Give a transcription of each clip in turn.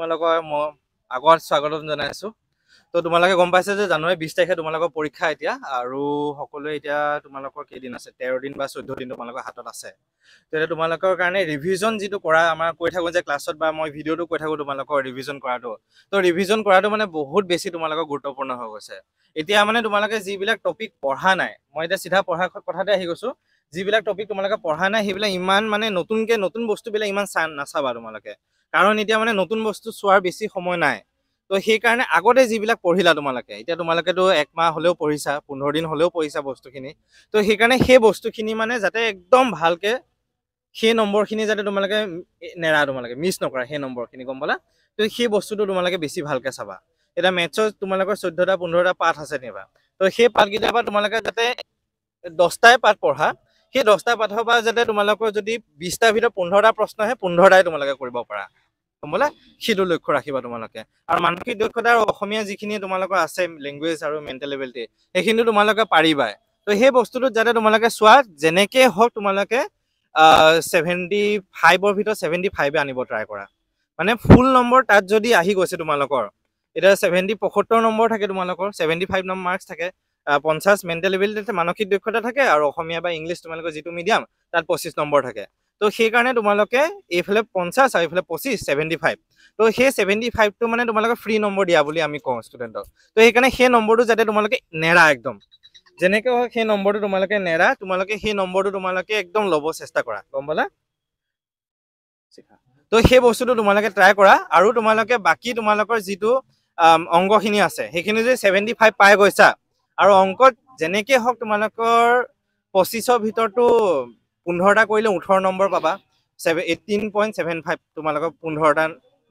তোমালোকৰ মই আগত স্বাগতম জনাইছো। তো তোমালোকে গম পাইছে যে জানুৱাৰী 20 তাৰিখে তোমালোকৰ পৰীক্ষা এতিয়া, আৰু সকলোৱে এতিয়া তোমালোকৰ কেইদিন আছে, 13 দিন বা 14 দিন তোমালোকৰ হাতত আছে। তেতিয়া তোমালোকৰ কাৰণে ৰিভিজন যিটো কৰা আমাৰ কৈ থাকো যে ক্লাছত বা মই ভিডিঅ'টো কৈ থাকো তোমালোকৰ ৰিভিজন কৰাটো, তো ৰিভিজন কৰাটো মানে বহুত বেছি তোমালোকৰ গুৰুত্বপূৰ্ণ হৈ গৈছে। এতিয়া মানে তোমালোকে যিবিলাক টপিক পঢ়া নাই, মই এতিয়া চিধা পঢ়া কথাতে আহি গৈছো, যিবিলাক টপিক তোমালোকে পঢ়া নাই সেইবিলাক ইমান মানে নতুন বস্তুবিলাক ইমান নাচাবা তোমালোকে, কাৰণ এতিয়া মানে নতুন বস্তু চোৱাৰ বেছি সময় নাই। তো সেইকাৰণে আগতে যিবিলাক পঢ়িলা তোমালোকে, এতিয়া তোমালোকেতো 1 মাহ হ'লেও পঢ়িছা, 15 দিন হ'লেও পঢ়িছা বস্তুখিনি, তো সেইকাৰণে সেই বস্তুখিনি মানে যাতে একদম ভালকে সেই নম্বৰখিনি যাতে তোমালোকে নেৰা, তোমালোকে মিছ নকৰা সেই নম্বৰখিনি, গম পালা? তো সেই বস্তুটো তোমালোকে বেছি ভালকে চাবা। এতিয়া মেথছৰ তোমালোকৰ 14টা 15টা পাঠ আছে নিবা, তো সেই পাঠকেইটাৰ পৰা তোমালোকে যাতে 10টাই পাঠ পঢ়া, সেই 10টা পাঠৰ পৰা যাতে তোমালোকৰ যদি 20টাৰ ভিতৰত 15টা প্ৰশ্ন আহে, 15টাই তোমালোকে কৰিব পাৰা, গম পালা? সেইটো লক্ষ্য ৰাখিবা তোমালোকে। আৰু মানসিক দক্ষতা আৰু অসমীয়া যিখিনি তোমালোকৰ আছে লেংগুৱেজ আৰু মেণ্টেল এবিলিটি, সেইখিনি তোমালোকে পাৰিবাই। তো সেই বস্তুটোত যাতে তোমালোকে চোৱা, যেনেকৈ হওক তোমালোকে 75ৰ ভিতৰত 75 আনিব ট্ৰাই কৰা। মানে ফুল নম্বৰ তাত যদি আহি গৈছে তোমালোকৰ, এতিয়া 75 নম্বৰ থাকে তোমালোকৰ, 75 নম্বৰ মাৰ্কছ থাকে, 50 মেণ্টেল এবিলিটি মানসিক দক্ষতা থাকে, আৰু অসমীয়া বা ইংলিছ তোমালোকৰ যিটো মিডিয়াম তাত 25 নম্বৰ থাকে। তো সেইকাৰণে তোমালোকে এইফালে 50 আৰু এইফালে 25, 75। তো সেই 75টো মানে তোমালোকে ফ্ৰী নম্বৰ দিয়া বুলি আমি কওঁ ষ্টুডেণ্টক। তো সেইকাৰণে সেই নম্বৰটো যাতে তোমালোকে নেৰা, একদম যেনেকৈ হয় সেই নম্বৰটো তোমালোকে নেৰা, তোমালোকে সেই নম্বৰটো তোমালোকে একদম ল'ব চেষ্টা কৰা, গম পালা? তো সেই বস্তুটো তোমালোকে ট্ৰাই কৰা। আৰু তোমালোকে বাকী তোমালোকৰ যিটো অংকখিনি আছে সেইখিনি যদি 75 পাই গৈছা, আৰু অংকত যেনেকৈ হওক তোমালোকৰ 25ৰ ভিতৰতো 15টা কৰিলে 18 নম্বৰ পাবা, 18.75 তোমালোকৰ 15টা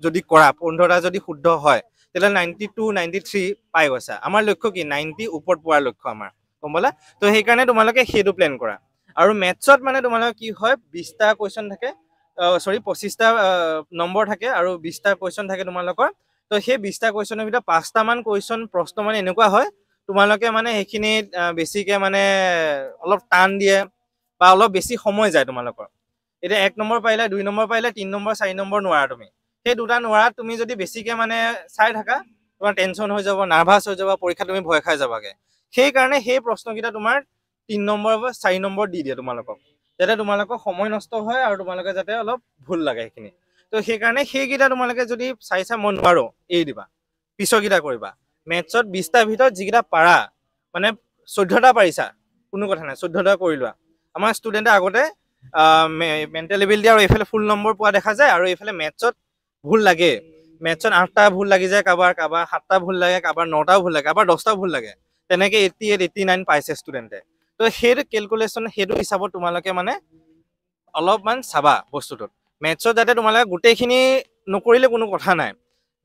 যদি কৰা, 15টা যদি শুদ্ধ হয়, তেতিয়াহ'লে 92 93 পাই গৈছা। আমাৰ লক্ষ্য কি? 90 ওপৰত পোৱাৰ লক্ষ্য আমাৰ, গম পালা? তো সেইকাৰণে তোমালোকে সেইটো প্লেন কৰা। আৰু মেথছত মানে তোমালোকৰ কি হয়, 20টা কুৱেশ্যন থাকে, 25টা নম্বৰ থাকে, আৰু 20টা কুৱেশ্যন থাকে তোমালোকৰ। তো সেই 20টা কুৱেশ্যনৰ ভিতৰত 5টা মান কুৱেশ্যন প্ৰশ্ন মানে এনেকুৱা হয় তোমালোকে মানে সেইখিনিত বেছিকে মানে অলপ টান দিয়ে, বা অলপ বেছি সময় যায় তোমালোকৰ। এতিয়া 1 নম্বৰ পাৰিলে, 2 নম্বৰ পাৰিলে, 3 নম্বৰ 4 নম্বৰ নোৱাৰা তুমি। সেই দুটা নোৱাৰাত তুমি যদি বেছিকে মানে চাই থাকা, তোমাৰ টেনশ্যন হৈ যাব, নাৰ্ভাছ হৈ যাব, পৰীক্ষা তুমি ভয় খাই যাবাগে। সেইকাৰণে সেই প্ৰশ্নকেইটা তোমাৰ 3 নম্বৰ বা 4 নম্বৰ দি দিয়ে তোমালোকক, যাতে তোমালোকৰ সময় নষ্ট হয় আৰু তোমালোকে যাতে অলপ ভুল লাগে সেইখিনি। তো সেইকাৰণে সেইকেইটা তোমালোকে যদি চাইছা মই নোৱাৰো, এৰি দিবা, পিছৰকেইটা কৰিবা। মেথছত 20টাৰ ভিতৰত যিকেইটা পাৰা, মানে 14টা পাৰিছা কোনো কথা নাই, 14টা কৰি লোৱা। আমাৰ ষ্টুডেণ্টে আগতে মেণ্টেল এবিলিটি আৰু এইফালে ফুল নম্বৰ পোৱা দেখা যায়, আৰু এইফালে মেথছত ভুল লাগে। মেথছত 8টা ভুল লাগি যায়, কাৰোবাৰ 7টা ভুল লাগে, কাৰোবাৰ 9টাও ভুল লাগে, কাৰোবাৰ 10টাও ভুল লাগে। তেনেকে 88 89 পাইছে ষ্টুডেণ্টে। তো সেইটো কেলকুলেশ্যন, সেইটো হিচাপত তোমালোকে মানে অলপমান চাবা বস্তুটোত। মেথছত যাতে তোমালোকে গোটেইখিনি নকৰিলে কোনো কথা নাই,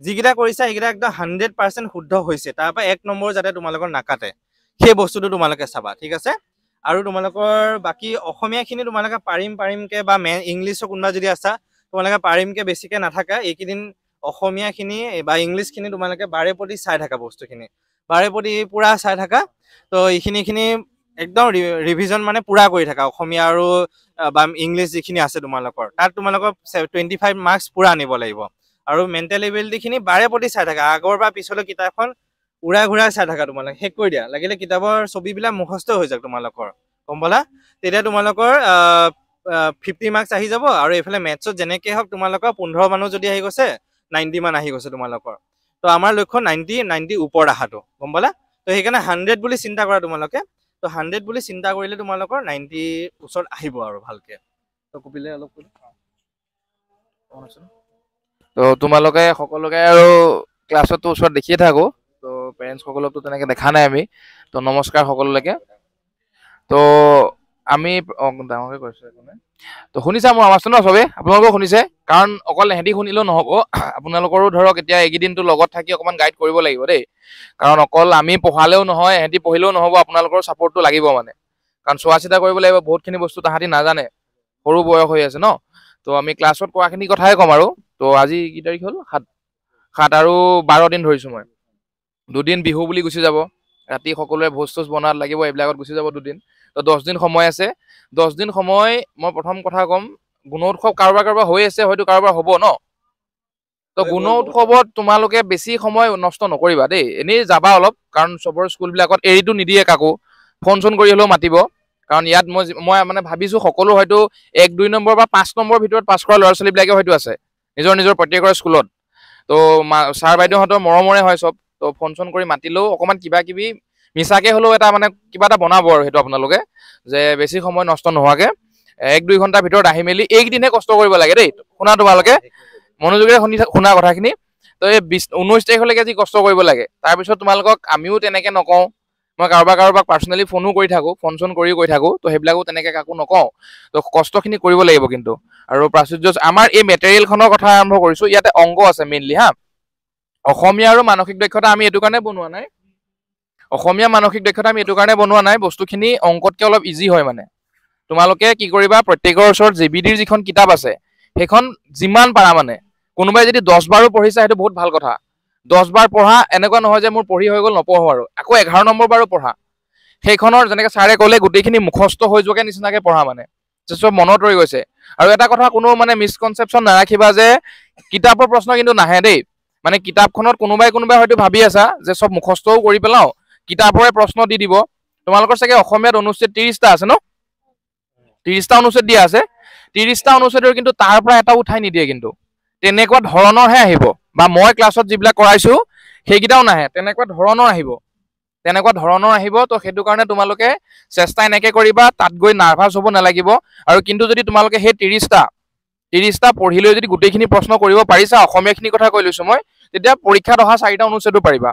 যিকেইটা কৰিছা সেইকেইটা একদম 100% শুদ্ধ হৈছে, তাৰ পৰা 1 নম্বৰ যাতে তোমালোকৰ নাকাটে, সেই বস্তুটো তোমালোকে চাবা, ঠিক আছে? আৰু তোমালোকৰ বাকী অসমীয়াখিনি তোমালোকে পাৰিমকৈ, বা ইংলিছৰ কোনোবা যদি আছা তোমালোকে পাৰিমকৈ বেছিকৈ নাথাকা এইকেইদিন, অসমীয়াখিনি বা ইংলিছখিনি তোমালোকে বাৰে প্ৰতি চাই থাকা, বস্তুখিনি বাৰে প্ৰতি পূৰা চাই থাকা। তো এইখিনি একদম ৰিভিজন মানে পূৰা কৰি থাকা, অসমীয়া আৰু বা ইংলিছ যিখিনি আছে তোমালোকৰ, তাত তোমালোকৰ 25 মাৰ্কছ পূৰা আনিব লাগিব। আৰু মেণ্টেল এবিলিটিখিনি বাৰে প্ৰতি চাই থাকা, আগৰ বা পিছলৈ কিতাপখন ঘূৰাই চাই থাকা, তোমালোকে শেষ কৰি দিয়া, লাগিলে কিতাপৰ ছবিবিলাক মুখস্থ হৈ যাওক তোমালোকৰ, গম পালা? তেতিয়া তোমালোকৰ 50 মাৰ্কছ আহি যাব। আৰু এইফালে মেথছত যেনেকৈ হওক তোমালোকৰ 15 মানো যদি আহি গৈছে, 90 মান আহি গৈছে তোমালোকৰ। তো আমাৰ লক্ষ্য 90 ওপৰত অহাটো, গম পালা? তো সেইকাৰণে 100 বুলি চিন্তা কৰা তোমালোকে। তো 100 বুলি চিন্তা কৰিলে তোমালোকৰ 90 ওচৰত আহিব আৰু ভালকে। তো কপিলে অলপ তো তোমালোকে সকলোকে আৰু ক্লাছতো ওচৰত দেখিয়ে থাকো, তো পেৰেণ্টছসকলকতো তেনেকৈ দেখা নাই আমি। তো নমস্কাৰ সকলোলৈকে। তো আমি ডাঙৰকৈ কৈছোঁ, তো শুনিছা মোৰ আৱাজটো ন চবেই? আপোনালোকেও শুনিছে? কাৰণ অকল এহেঁতি শুনিলেও নহ'ব, আপোনালোকৰো ধৰক এতিয়া এইকেইদিনটো লগত থাকি অকণমান গাইড কৰিব লাগিব দেই। কাৰণ অকল আমি পঢ়ালেও নহয়, এহেঁতি পঢ়িলেও নহ'ব, আপোনালোকৰ ছাপৰ্টটো লাগিব মানে। কাৰণ চোৱা চিতা কৰিব লাগিব, বহুতখিনি বস্তু তাহাঁতি নাজানে, সৰু বয়স হৈ আছে ন। তো আমি ক্লাছত কোৱাখিনি কথাই ক'ম আৰু। তো আজি কি তাৰিখ হ'ল? 7 আৰু 12 দিন ধৰিছোঁ মই। 2 দিন বিহু বুলি গুচি যাব, ৰাতি সকলোৱে ভোজ চোজ বনাত লাগিব, এইবিলাকত গুচি যাব 2 দিন। তো 10 দিন সময় আছে। 10 দিন সময় মই প্ৰথম কথা ক'ম, গুণোৎসৱ কাৰোবাৰ হৈ আছে, হয়তো কাৰোবাৰ হ'ব ন। তো গুণ উৎসৱত তোমালোকে বেছি সময় নষ্ট নকৰিবা দেই, এনেই যাবা অলপ, কাৰণ চবৰ স্কুলবিলাকত এৰিটো নিদিয়ে কাকো, ফোন চোন কৰি হ'লেও মাতিব, কাৰণ ইয়াত মই মানে ভাবিছোঁ সকলো হয়তো 1-2 নম্বৰ বা 5 নম্বৰৰ ভিতৰত পাছ কৰা ল'ৰা ছোৱালীবিলাকে হয়তো আছে নিজৰ প্ৰত্যেকৰ স্কুলত। তো ছাৰ বাইদেউহঁতৰ মৰমৰে হয় চব, তো ফোন চোন কৰি মাতিলেও অকণমান কিবা কিবি মিছাকৈ হ'লেও এটা মানে কিবা এটা বনাব আৰু সেইটো আপোনালোকে, যে বেছি সময় নষ্ট নোহোৱাকৈ 1-2 ঘণ্টাৰ ভিতৰত আহি মেলি এইকেইদিনহে কষ্ট কৰিব লাগে দেই, শুনা তোমালোকে মনোযোগেৰে শুনা কথাখিনি। তো এই 19 তাৰিখলৈকে যি কষ্ট কৰিব লাগে, তাৰপিছত তোমালোকক আমিও তেনেকৈ নকওঁ, মই কাৰোবাক পাৰ্চনেলি ফোনো কৰি থাকোঁ, ফোন চোন কৰি থাকোঁ, তো সেইবিলাকো তেনেকৈ কাকো নকওঁ। তো কষ্টখিনি কৰিব লাগিব কিন্তু। আৰু প্ৰাচুৰ্য আমাৰ এই মেটেৰিয়েলখনৰ কথা আৰম্ভ কৰিছোঁ, ইয়াতে অংক আছে মেইনলি হা। অসমীয়া আৰু মানসিক দক্ষতা আমি এইটো কাৰণে বনোৱা নাই, অসমীয়া মানসিক দক্ষতা আমি এইটো কাৰণে বনোৱা নাই, বস্তুখিনি অংকতকৈ অলপ ইজি হয় মানে। তোমালোকে কি কৰিবা, প্ৰত্যেকৰ ওচৰত JBDৰ যিখন কিতাপ আছে সেইখন যিমান পাৰা মানে, কোনোবাই যদি 10 বাৰো পঢ়িছা সেইটো বহুত ভাল কথা, 10 বাৰ পঢ়া, এনেকুৱা নহয় যে মোৰ পঢ়ি হৈ গ'ল নপঢ়ো আৰু, আকৌ 11 নম্বৰ বাৰো পঢ়া, সেইখনৰ যেনেকৈ ছাৰে ক'লে গোটেইখিনি মুখস্থ হৈ যোৱাকৈ নিচিনাকৈ পঢ়া মানে, চব মনত ৰৈ গৈছে। আৰু এটা কথা কোনো মানে মিছকনচেপশ্যন নাৰাখিবা যে কিতাপৰ প্ৰশ্ন কিন্তু নাহে দেই, মানে কিতাপখনত কোনোবাই হয়তো ভাবি আছা যে চব মুখস্থও কৰি পেলাওঁ, কিতাপৰে প্ৰশ্ন দি দিব। তোমালোকৰ চাগে অসমীয়াত অনুচ্ছেদ 30টা আছে ন, 30টা অনুচ্ছেদ দিয়া আছে, 30টা অনুচ্ছেদৰ কিন্তু তাৰ পৰা এটা উঠাই নিদিয়ে কিন্তু, তেনেকুৱা ধৰণৰহে আহিব, বা মই ক্লাছত যিবিলাক কৰাইছোঁ সেইকেইটাও নাহে, তেনেকুৱা ধৰণৰ আহিব। তো সেইটো কাৰণে তোমালোকে চেষ্টা এনেকৈ কৰিবা, তাত গৈ নাৰ্ভাছ হ'ব নালাগিব। আৰু কিন্তু যদি তোমালোকে সেই 30টা পঢ়ি লৈ যদি গোটেইখিনি প্ৰশ্ন কৰিব পাৰিছা, অসমীয়াখিনিৰ কথা কৈ লৈছোঁ মই, তেতিয়া পৰীক্ষাত অহা 4টা অনুচ্ছেদো পাৰিবা।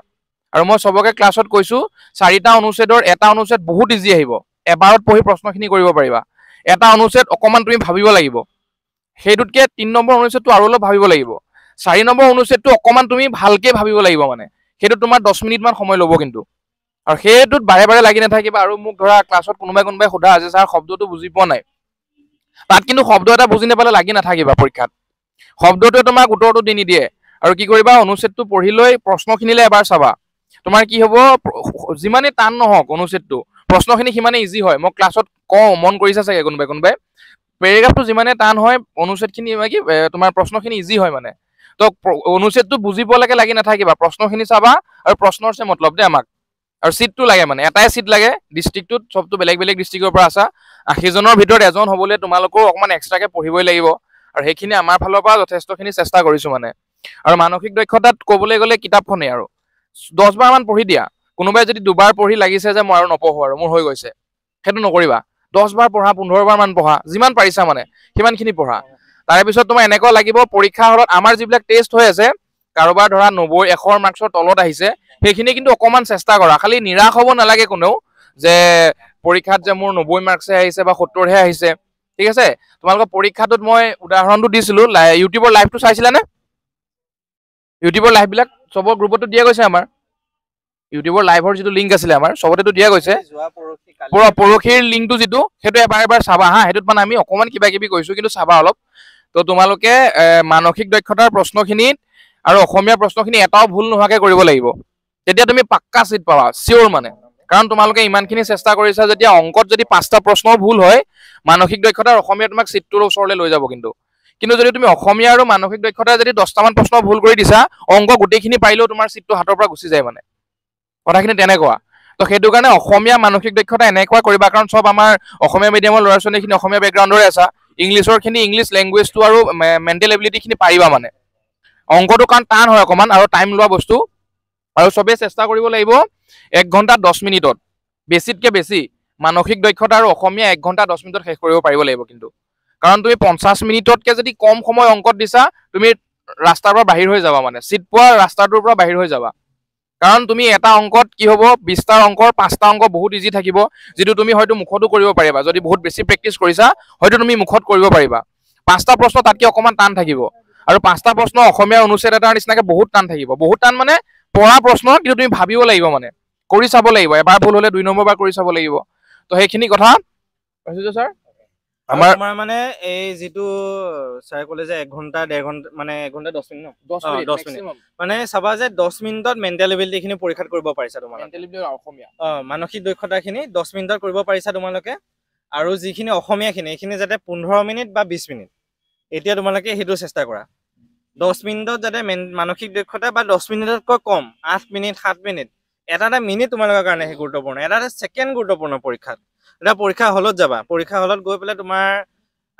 আৰু মই চবকে ক্লাছত কৈছোঁ 4টা অনুচ্ছেদৰ এটা অনুচ্ছেদ বহুত ইজি আহিব, এবাৰত পঢ়ি প্ৰশ্নখিনি কৰিব পাৰিবা। এটা অনুচ্ছেদ অকণমান তুমি ভাবিব লাগিব, সেইটোতকৈ 3 নম্বৰ অনুচ্ছেদটো আৰু অলপ ভাবিব লাগিব, 4 নম্বৰ অনুচ্ছেদটো অকণমান তুমি ভালকৈ ভাবিব লাগিব মানে, সেইটো তোমাৰ 10 মিনিটমান সময় ল'ব কিন্তু। আৰু সেইটোত বাৰে লাগি নাথাকিবা। আৰু মোক ধৰা ক্লাছত কোনোবাই সোধা যে ছাৰ শব্দটো বুজি পোৱা নাই, তাত কিন্তু শব্দ এটা বুজি নাপালে লাগি নাথাকিবা পৰীক্ষাত, শব্দটোৱে তোমাক উত্তৰটো দি নিদিয়ে। আৰু কি কৰিবা, অনুচ্ছেদটো পঢ়ি লৈ প্ৰশ্নখিনিলৈ এবাৰ চাবা, তোমাৰ কি হ'ব, যিমানেই টান নহওক অনুচ্ছেদটো, প্ৰশ্নখিনি সিমানেই ইজি হয়। মই ক্লাছত কওঁ, মন কৰিছা চাগে কোনোবাই, পেৰেগ্ৰাফটো যিমানে টান হয় অনুচ্ছেদখিনি কি তোমাৰ প্ৰশ্নখিনি ইজি হয় মানে। তো অনুচ্ছেদটো বুজি পোৱালৈকে লাগি নাথাকিবা, প্ৰশ্নখিনি চাবা, আৰু প্ৰশ্নৰ চে মতলব দেই আমাক। আৰু চিটটো লাগে মানে, এটাই চিট লাগে ডিষ্ট্ৰিক্টটোত, চবটো বেলেগ ডিষ্ট্ৰিক্টৰ পৰা আছা, 80 জনৰ ভিতৰত এজন হ'বলৈ তোমালোকেও অকণমান এক্সট্ৰাকৈ পঢ়িবই লাগিব। আৰু সেইখিনি আমাৰ ফালৰ পৰা যথেষ্টখিনি চেষ্টা কৰিছোঁ মানে। আৰু মানসিক দক্ষতাত ক'বলৈ গ'লে কিতাপখনেই আৰু 10 বাৰমান পঢ়ি দিয়া, কোনোবাই যদি 2 বাৰ পঢ়ি লাগিছে যে মই আৰু নপঢ়োঁ আৰু মোৰ হৈ গৈছে, সেইটো নকৰিবা। 10 বাৰ পঢ়া, 15 বাৰমান পঢ়া, যিমান পাৰিছা মানে সিমানখিনি পঢ়া। তাৰপিছত তোমাৰ এনেকুৱা লাগিব পৰীক্ষা হলত আমাৰ যিবিলাক টেষ্ট হৈ আছে, কাৰোবাৰ ধৰা 90-100 মাৰ্কছৰ তলত আহিছে, সেইখিনি কিন্তু অকণমান চেষ্টা কৰা, খালি নিৰাশ হ'ব নালাগে কোনেও যে পৰীক্ষাত যে মোৰ 90 মাৰ্কছে আহিছে বা 70হে আহিছে, ঠিক আছে। তোমালোকৰ পৰীক্ষাটোত মই উদাহৰণটো দিছিলোঁ, ইউটিউবৰ লাইভটো চাইছিলানে? ইউটিউবৰ লাইভবিলাক চবৰ গ্ৰুপতো দিয়া গৈছে, আমাৰ ইউটিউবৰ লাইভৰ যিটো লিংক আছিলে আমাৰ চবতেতো দিয়া গৈছে, পৰহিৰ লিংকটো যিটো, সেইটো এবাৰ চাবা হা, সেইটোত মানে আমি অকণমান কিবা কিবি কৈছোঁ, কিন্তু চাবা অলপ। তো তোমালোকে মানসিক দক্ষতাৰ প্ৰশ্নখিনিত আৰু অসমীয়া প্ৰশ্নখিনি এটাও ভুল নোহোৱাকৈ কৰিব লাগিব, তেতিয়া তুমি পাক্কা চিট পাবা, চিয়'ৰ মানে। কাৰণ তোমালোকে ইমানখিনি চেষ্টা কৰিছা যেতিয়া, অংকত যদি 5টা প্ৰশ্নও ভুল হয়, মানসিক দক্ষতাৰ অসমীয়া তোমাক চিটটোৰ ওচৰলৈ লৈ যাব কিন্তু। যদি তুমি অসমীয়া আৰু মানসিক দক্ষতা যদি 10টামান প্ৰশ্ন ভুল কৰি দিছা, অংক গোটেইখিনি পাৰিলেও তোমাৰ চিটটো হাতৰ পৰা গুচি যায় মানে, কথাখিনি তেনেকুৱা। তো সেইটো কাৰণে অসমীয়া মানসিক দক্ষতা এনেকুৱা কৰিবা, কাৰণ চব আমাৰ অসমীয়া মিডিয়ামৰ ল'ৰা ছোৱালীখিনি অসমীয়া বেকগ্ৰাউণ্ডৰে আছা, ইংলিছৰখিনি ইংলিছ লেংগুৱেজটো আৰু মেণ্টেল এবিলিটিখিনি পাৰিবা মানে। অংকটো কাৰণ টান হয় অকণমান আৰু টাইম লোৱা বস্তু, আৰু চবেই চেষ্টা কৰিব লাগিব 1 ঘণ্টা 10 মিনিটত, বেছিতকৈ বেছি মানসিক দক্ষতা আৰু অসমীয়া 1 ঘণ্টা 10 মিনিটত শেষ কৰিব পাৰিব লাগিব কিন্তু। কাৰণ তুমি 50 মিনিটতকৈ যদি কম সময় অংকত দিছা, তুমি ৰাস্তাৰ পৰা বাহিৰ হৈ যাবা মানে, চিট পোৱা ৰাস্তাটোৰ পৰা বাহিৰ হৈ যাবা। কাৰণ তুমি এটা অংকত কি হ'ব, 20টাৰ অংকৰ 5টা অংক বহুত ইজি থাকিব, যিটো তুমি হয়তো মুখতো কৰিব পাৰিবা, যদি বহুত বেছি প্ৰেক্টিচ কৰিছা হয়তো তুমি মুখত কৰিব পাৰিবা। 5টা প্ৰশ্ন তাতকৈ অকণমান টান থাকিব, আৰু 5টা প্ৰশ্ন অসমীয়া অনুচ্ছেদ এটাৰ নিচিনাকৈ বহুত টান থাকিব, বহুত টান মানে পঢ়া প্ৰশ্ন, কিন্তু তুমি ভাবিব লাগিব মানে, কৰি চাব লাগিব, এবাৰ ভুল হ'লে 2 নম্বৰ বাৰ কৰি চাব লাগিব। তো সেইখিনি কথা ছাৰ। আমাৰ মানে এই যিটো ছাৰে ক'লে যে 1 ঘণ্টা 1.5 ঘণ্টা মানে 1 ঘণ্টা 10 মিনিট ন, 10 মিনিট মানে চাবা যে 10 মিনিটত মেণ্টেল এবিলিটিখিনি পৰীক্ষাত কৰিব পাৰিছা তোমালোকে, মানসিক দক্ষতাখিনি 10 মিনিটত কৰিব পাৰিছা তোমালোকে। আৰু যিখিনি অসমীয়াখিনি এইখিনি যাতে 15 মিনিট বা 20 মিনিট, এতিয়া তোমালোকে সেইটো চেষ্টা কৰা। 10 মিনিটত যাতে মানসিক দক্ষতা বা 10 মিনিটতকৈ কম 8 মিনিট 7 মিনিট এটা মিনিট তোমালোকৰ কাৰণে গুৰুত্বপূৰ্ণ এটা ছেকেণ্ড গুৰুত্বপূৰ্ণ পৰীক্ষাত এটা পৰীক্ষা হলত যাবা পৰীক্ষা হলত গৈ পেলাই তোমাৰ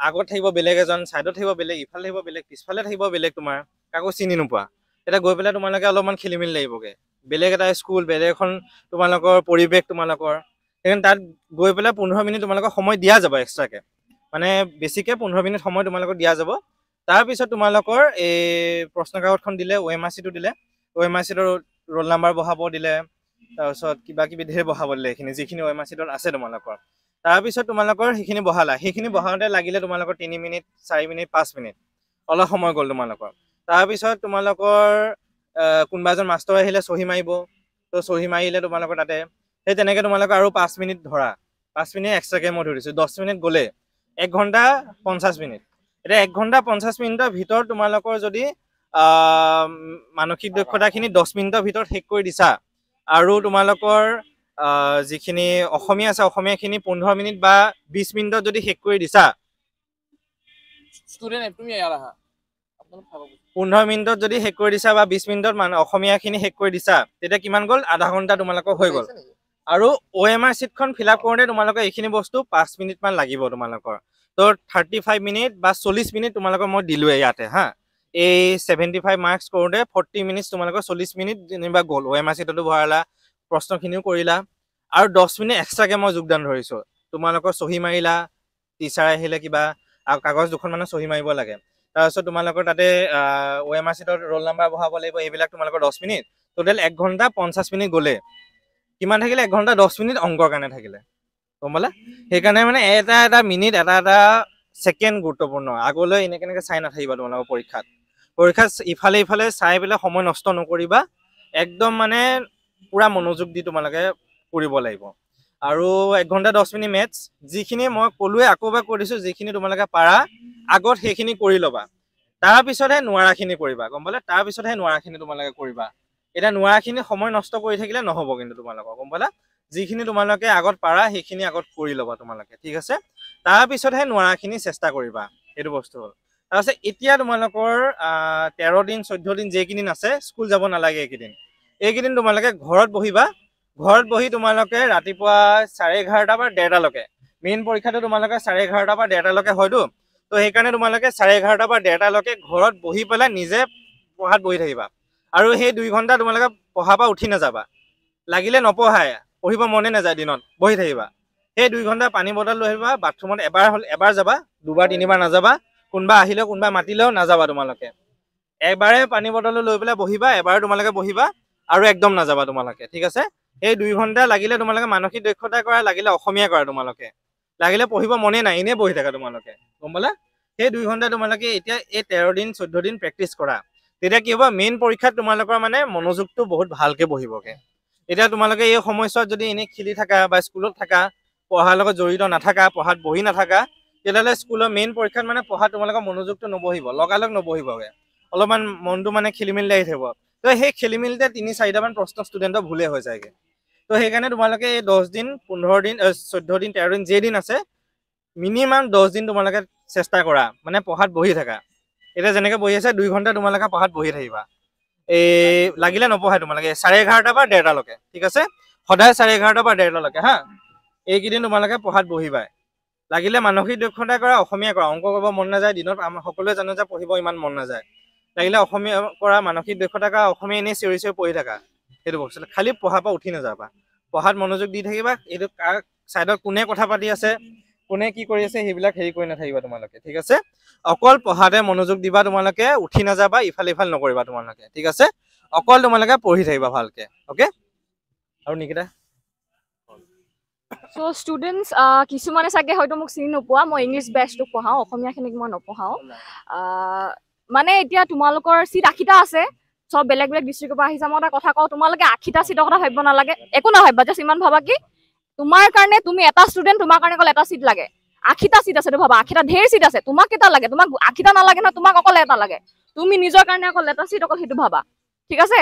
আগত থাকিব বেলেগ এজন সাইডত থাকিব বেলেগ ইফালে থাকিব বেলেগ পিছফালে থাকিব বেলেগ তোমাৰ কাকো চিনি নোপোৱা এটা গৈ পেলাই তোমালোকে অলপমান খেলিমেলি লাগিবগে বেলেগ এটা স্কুল বেলেগ এখন তোমালোকৰ পৰিৱেশ তোমালোকৰ সেইকাৰণে তাত গৈ পেলাই 15 মিনিট তোমালোকক সময় দিয়া যাব এক্সট্ৰাকে মানে বেছিকে 15 মিনিট সময় তোমালোকক দিয়া যাব তাৰ পিছত তোমালোকৰ এই প্ৰশ্ন কাকতখন দিলে OMRC টো দিলে OMRC ৰ ৰোল নাম্বাৰ বহাব দিলে তাৰপিছত কিবা কিবি ধেৰ বহাব দিলে এইখিনি যিখিনি OMRC ত আছে তোমালোকৰ তাৰপিছত তোমালোকৰ সেইখিনি বহালা সেইখিনি বহাওঁতে লাগিলে তোমালোকৰ 3 মিনিট 4 মিনিট 5 মিনিট অলপ সময় গ'ল তোমালোকৰ তাৰপিছত তোমালোকৰ কোনোবা এজন মাষ্টৰ আহিলে চহী মাৰিব তো চহী মাৰিলে তোমালোকৰ তাতে সেই তেনেকৈ তোমালোকৰ আৰু 5 মিনিট ধৰা 5 মিনিট এক্সট্ৰাকে মই ধৰিছোঁ 10 মিনিট গ'লে 1 ঘণ্টা 50 মিনিট এতিয়া 1 ঘণ্টা 50 মিনিটৰ ভিতৰত তোমালোকৰ যদি মানসিক দক্ষতাখিনি 10 মিনিটৰ ভিতৰত শেষ কৰি দিছা আৰু তোমালোকৰ যিখিনি অসমীয়া আছে অসমীয়াখিনি 15 মিনিট বা 20 মিনিটত যদি শেষ কৰি দিছা ষ্টুডেন্ট তুমি ইয়াৰ আহা 15 মিনিটত যদি শেষ কৰি দিছা বা 20 মিনিটত অসমীয়াখিনি শেষ কৰি দিছা তেতিয়া কিমান গ'ল আধা ঘণ্টা তোমালোকৰ হৈ গ'ল আৰু OMR চিটখন ফিল আপ কৰোঁতে তোমালোকৰ এইখিনি বস্তু 5 মিনিটমান লাগিব তোমালোকৰ তো 35 মিনিট বা 40 মিনিট তোমালোকৰ মই দিলোঁৱে ইয়াতে হা এই 75 মাৰ্কছ কৰোঁতে 40 মিনিট তোমালোকৰ 40 মিনিট যেনিবা গ'ল OMR চিটতো ভৰালা প্ৰশ্নখিনিও কৰিলা আৰু 10 মিনিট এক্সট্ৰাকে মই যোগদান ধৰিছোঁ তোমালোকৰ চহী মাৰিলা টিচাৰ আহিলে কিবা কাগজ দুখনমানৰ চহী মাৰিব লাগে তাৰপিছত তোমালোকৰ তাতে OMR চিটত ৰোল নাম্বাৰ বহাব লাগিব এইবিলাক তোমালোকৰ 10 মিনিট টোটেল 1 ঘণ্টা 50 মিনিট গ'লে কিমান থাকিলে 1 ঘণ্টা 10 মিনিট অংকৰ কাৰণে থাকিলে গম পালা সেইকাৰণে মানে এটা মিনিট এটা ছেকেণ্ড গুৰুত্বপূৰ্ণ আগলৈ এনেকৈ চাই নাথাকিবা তোমালোকৰ পৰীক্ষাত ইফালে চাই পেলাই সময় নষ্ট নকৰিবা একদম মানে পুৰা মনোযোগ দি তোমালোকে কৰিব লাগিব আৰু 1 ঘণ্টা 10 মিনিট মেথছ যিখিনি মই ক'লোৱে আকৌ এবাৰ কৈ দিছোঁ যিখিনি তোমালোকে পাৰা আগত সেইখিনি কৰি ল'বা তাৰপিছতহে নোৱাৰাখিনি কৰিবা গম পালা তাৰপিছতহে নোৱাৰাখিনি তোমালোকে কৰিবা এতিয়া নোৱাৰাখিনি সময় নষ্ট কৰি থাকিলে নহ'ব কিন্তু তোমালোকৰ গম পালা যিখিনি তোমালোকে আগত পাৰা সেইখিনি আগত কৰি ল'বা তোমালোকে ঠিক আছে তাৰপিছতহে নোৱাৰাখিনি চেষ্টা কৰিবা এইটো বস্তু হ'ল তাৰপিছত এতিয়া তোমালোকৰ 13 দিন 14 দিন যেইকেইদিন আছে স্কুল যাব নালাগে এইকেইদিন তোমালোকে ঘৰত বহিবা ঘৰত বহি তোমালোকে ৰাতিপুৱা 11:30 বা 1:30লৈকে মেইন পৰীক্ষাটো তোমালোকে 11:30 বা 1:30লৈকে হয়তো তো সেইকাৰণে তোমালোকে 11:30 বা 1:30লৈকে ঘৰত বহি পেলাই নিজে পঢ়াত বহি থাকিবা আৰু সেই 2 ঘণ্টা তোমালোকে পঢ়াৰ পৰা উঠি নাযাবা লাগিলে নপঢ়াই পঢ়িব মনে নাযায় দিনত বহি থাকিবা সেই 2 ঘণ্টা পানী বটল লৈ আহিবা বাথৰুমত এবাৰ যাবা দুবাৰ তিনিবাৰ নাযাবা কোনোবা আহিলেও কোনোবা মাতিলেও নাযাবা তোমালোকে এবাৰে পানী বটল লৈ পেলাই বহিবা এবাৰ তোমালোকে বহিবা আৰু একদম নাযাবা তোমালোকে ঠিক আছে এই 2 ঘণ্টা লাগিলে তোমালোকে মানসিক দক্ষতা কৰা লাগিলে অসমীয়া কৰা তোমালোকে লাগিলে পঢ়িব মনে নাই এনেই বহি থাকা তোমালোকে গম পালা সেই 2 ঘণ্টা তোমালোকে এতিয়া এই 13 দিন 14 দিন প্ৰেক্টিচ কৰা তেতিয়া কি হ'ব মেইন পৰীক্ষাত তোমালোকৰ মানে মনোযোগটো বহুত ভালকে বহিবগে এতিয়া তোমালোকে এই সময়ছোৱাত যদি এনেই খেলি থাকা বা স্কুলত থাকা পঢ়াৰ লগত জড়িত নাথাকা পঢ়াত বহি নাথাকা তেতিয়াহ'লে স্কুলৰ মেইন পৰীক্ষাত মানে পঢ়াত তোমালোকৰ মনোযোগটো নবহিব লগালগ নবহিবগে অলপমান মনটো মানে খেলিমেলি লাগি থাকিব তো সেই খেলিমেলিতে 3-4টামান প্ৰশ্ন ষ্টুডেণ্টৰ ভুলে হৈ যায়গে তো সেইকাৰণে তোমালোকে এই 10 দিন 15 দিন 14 দিন 13 দিন যেইদিন আছে মিনিমাম 10 দিন তোমালোকে চেষ্টা কৰা মানে পঢ়াত বহি থাকা এতিয়া যেনেকৈ বহি আছে 2 ঘণ্টা তোমালোকে পঢ়াত বহি থাকিবা এই লাগিলে নপঢ়াই তোমালোকে 11:30 বা 1:30লৈকে ঠিক আছে সদায় 11:30 বা 1:30লৈকে হা এইকেইদিন তোমালোকে পঢ়াত বহিবা লাগিলে মানসিক দক্ষতা কৰা অসমীয়া কৰা অংক কৰিব মন নাযায় দিনত আমাৰ সকলোৱে জানো যে পঢ়িব ইমান মন নাযায় লাগিলে অসমীয়া কৰা মানসিক দক্ষতা কৰা অসমীয়া এনেই চিঞৰি পঢ়ি থাকা সেইটো বস্তু খালি পঢ়াৰ পৰা উঠি নাযাবা পঢ়াত মনোযোগ দি থাকিবা এইটো কাৰ ছাইডত কোনে কথা পাতি আছে কোনে কি কৰি আছে সেইবিলাক হেৰি কৰি নাথাকিবা তোমালোকে ঠিক আছে অকল পঢ়াতে মনোযোগ দিবা তোমালোকে উঠি নাযাবা ইফাল নকৰিবা তোমালোকে ঠিক আছে অকল তোমালোকে পঢ়ি থাকিবা ভালকে ওকে আৰু নিকিতা সো ষ্টুডেণ্টছ কিছুমানে চাগে হয়তো মোক চিনি নোপোৱা মই ইংলিছ বেচটো পঢ়াওঁ অসমীয়াখিনিক মই নপঢ়াওঁ মানে এতিয়া তোমালোকৰ চিট 80টা আছে চব বেলেগ বেলেগ ডিষ্ট্ৰিক্টৰ পৰা আহিছা মই এটা কথা কওঁ তোমালোকে 80টা চিটৰ কথা ভাবিব নালাগে একো নাভাবিবা জাষ্ট ইমান ভাবা কি তোমাৰ কাৰণে তুমি এটা ষ্টুডেণ্ট তোমাৰ কাৰণে অকল এটা চিট লাগে 80টা চিট আছে ভাবা 80টা ঢেৰ চিট আছে তোমাক কেইটা লাগে তোমাক 80টা নালাগে নহয় তোমাক অকল এটা লাগে তুমি নিজৰ কাৰণে অকল এটা চিট অকল সেইটো ভাবা ঠিক আছে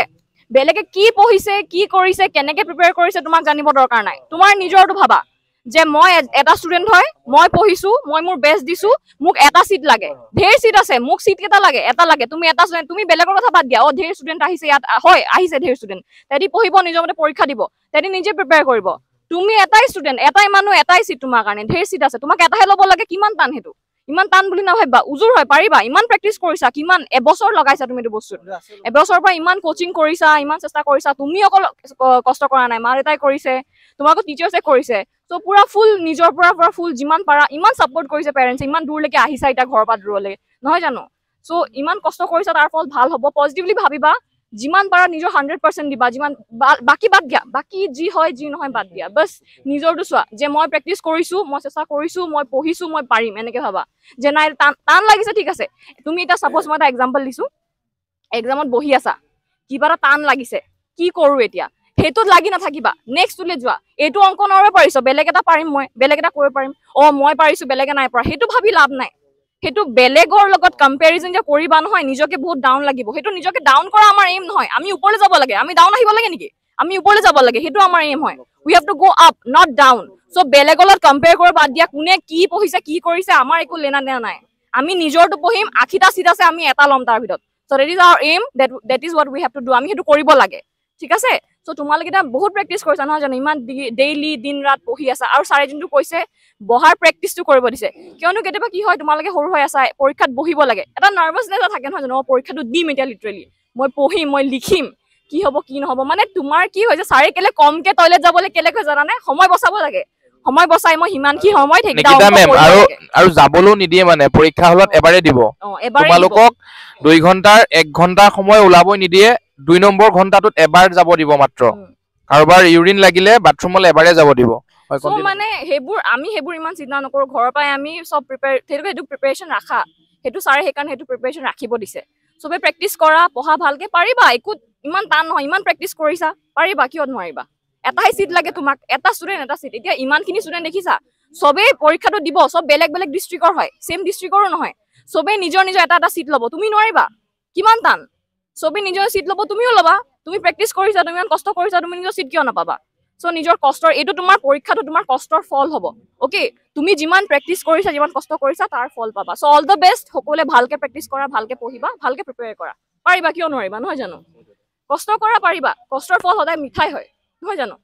বেলেগে কি পঢ়িছে কি কৰিছে কেনেকে প্ৰিপেয়াৰ কৰিছে তোমাক জানিব দৰকাৰ নাই তোমাৰ নিজৰটো ভাবা যে মই এটা ষ্টুডেণ্ট হয়, মই পঢ়িছো, মই মোৰ বেষ্ট দিছো, মোক এটা চিট লাগে, ঢেৰ চিট আছে, মোক চিট কেইটা লাগে, এটা লাগে, তুমি এটা ষ্টুডেণ্ট, তুমি বেলেগৰ কথা বাদ দিয়া, ঢেৰ ষ্টুডেণ্ট আহিছে ইয়াত, হয় আহিছে ঢেৰ ষ্টুডেণ্ট, তেহেঁতি পঢ়িব, নিজৰ মতে পৰীক্ষা দিব, তেহেঁতি নিজে প্ৰিপেয়াৰ কৰিব। তুমি এটাই ষ্টুডেণ্ট, এটাই মানুহ, এটাই চিট তোমাৰ কাৰণে, ঢেৰ চিট আছে, তোমাক এটাহে ল'ব লাগে, কিমান টান সেইটো, ইমান টান বুলি নাভাবিবা, উজুৰ হয়, পাৰিবা, ইমান প্ৰেক্টিচ কৰিছা, কিমান এবছৰ লগাইছা তুমি এইটো বস্তুত, এবছৰৰ পৰা ইমান কোচিং কৰিছা, ইমান চেষ্টা কৰিছা, তুমি অকল কষ্ট কৰা নাই, মা দেউতাই কৰিছে, তোমাকো টিচাৰ্ছে কৰিছে, চ' পুৰা ফুল নিজৰ পৰা ফুল যিমান পাৰা ইমান ছাপৰ্ট কৰিছে পেৰেণ্টছে, ইমান দূৰলৈকে আহিছা এতিয়া ঘৰৰ পৰা দূৰলৈ, নহয় জানো? চ' ইমান কষ্ট কৰিছা, তাৰ ফল ভাল হ'ব, পজিটিভলি ভাবিবা, যিমান পাৰা নিজৰ 100% দিবা, যিমান বাকী বাদ দিয়া, বাকী যি হয় যি নহয় বাদ দিয়া, বাছ নিজৰটো চোৱা, যে মই প্ৰেক্টিচ কৰিছো, মই চেষ্টা কৰিছো, মই পঢ়িছো, মই পাৰিম, এনেকে ভাবা, যে নাই টান লাগিছে, ঠিক আছে, তুমি এতিয়া ছাপ'জ মই এটা এক্সাম্পল দিছো, এক্সামত বহি আছা, কিবা এটা টান লাগিছে, কি কৰো এতিয়া, সেইটোত লাগি নাথাকিবা, নেক্সটলৈ যোৱা, এইটো অংক নোৱাৰিব পাৰিছো, বেলেগ এটা পাৰিম, মই বেলেগ এটা কৰিব পাৰিম, মই পাৰিছো বেলেগে নাই পৰা, সেইটো ভাবি লাভ নাই, সেইটো বেলেগৰ লগত কম্পেৰিজন যে কৰিবা নহয়, নিজকে বহুত ডাউন লাগিব, সেইটো নিজকে ডাউন কৰা আমাৰ এইম নহয়, আমি ওপৰলৈ যাব লাগে, আমি ডাউন আহিব লাগে নেকি, আমি ওপৰলৈ যাব লাগে, সেইটো আমাৰ এইম হয়, we have to go up not down. So' বেলেগৰ লগত কম্পেয়াৰ কৰিব বাদ দিয়া, কোনে কি পঢ়িছে কি কৰিছে আমাৰ একো লেনা দেনা নাই, আমি নিজৰটো পঢ়িম, 80টা চিট আছে, আমি এটা ল'ম তাৰ ভিতৰত, so' that is our aim, that is what we have to do, আমি সেইটো কৰিব লাগে, ঠিক আছে? চ' তোমালোকে এতিয়া বহুত প্ৰেক্টিচ কৰিছা নহয় জানো, ইমান ডেইলি দিন ৰাত পঢ়ি আছা, আৰু ছাৰে যোনটো কৈছে বহাৰ প্ৰেক্টিচটো কৰিব দিছে, কিয়নো কেতিয়াবা কি হয়, তোমালোকে সৰু হৈ আছা, পৰীক্ষাত বহিব লাগে, এটা নাৰ্ভাছনেছ থাকে নহয় জানো, পৰীক্ষাটো দিম এতিয়া লিটাৰেলি, মই পঢ়িম, মই লিখিম, কি হ'ব কি নহ'ব, মানে তোমাৰ কি হৈছে, ছাৰে কেলে কমকে টয়লেট যাবলৈ কেলে কৈ জানানে, সময় বচাব লাগে, সময় বচাই মই সিমানখিনি সময় নিকিতা মেম আৰু যাবলৈও নিদিয়ে, মানে পৰীক্ষা হলত এবাৰে দিব, তোমালোকক 2 ঘণ্টাৰ 1 ঘণ্টা সময় ওলাবই নিদিয়ে, 2 নম্বৰ ঘণ্টাটোত এবাৰ যাব দিব মাত্ৰ, কাৰোবাৰ ইউৰিন লাগিলে বাথৰুমলৈ এবাৰে যাব দিব। মানে আমি সেইবোৰ ইমান চিন্তা নকৰো, ঘৰৰ পৰাই আমি চব সেইটো প্ৰিপেৰেশ্যন ৰাখা, সেইটো ছাৰে সেইকাৰণে সেইটো প্ৰিপেৰেশ্যন ৰাখিব দিছে, চবে প্ৰেক্টিচ কৰা, পঢ়া ভালকে, পাৰিবা, একো ইমান টান নহয়, ইমান প্ৰেক্টিচ কৰিছা, পাৰিবা, কিয় নোৱাৰিবা, এটাই চিট লাগে তোমাক, এটা ষ্টুডেণ্ট এটা চিট, এতিয়া ইমানখিনি ষ্টুডেণ্ট দেখিছা, চবেই পৰীক্ষাটো দিব, চব বেলেগ বেলেগ ডিষ্ট্ৰিক্টৰ হয়, ছেম ডিষ্ট্ৰিক্টৰো নহয়, চবেই নিজৰ এটা চিট ল'ব, তুমি নোৱাৰিবা, কিমান টান, চবেই নিজৰ চিট ল'ব, তুমিও ল'বা, তুমি প্ৰেক্টিচ কৰিছা, তুমি ইমান কষ্ট কৰিছা, তুমি নিজৰ চিট কিয় নাপাবা? চ' নিজৰ কষ্টৰ, এইটো তোমাৰ পৰীক্ষাটো তোমাৰ কষ্টৰ ফল হ'ব, অ'কে, তুমি যিমান প্ৰেক্টিচ কৰিছা, যিমান কষ্ট কৰিছা, তাৰ ফল পাবা, চ' অল দ্য বেষ্ট, সকলোৱে ভালকে প্ৰেক্টিচ কৰা, ভালকে পঢ়িবা, ভালকে প্ৰিপেয়াৰ কৰা, পাৰিবা, কিয় নোৱাৰিবা, নহয় জানো? কষ্ট কৰা, পাৰিবা, কষ্টৰ ফল সদায় মিঠাই হয়, নহয় জানো?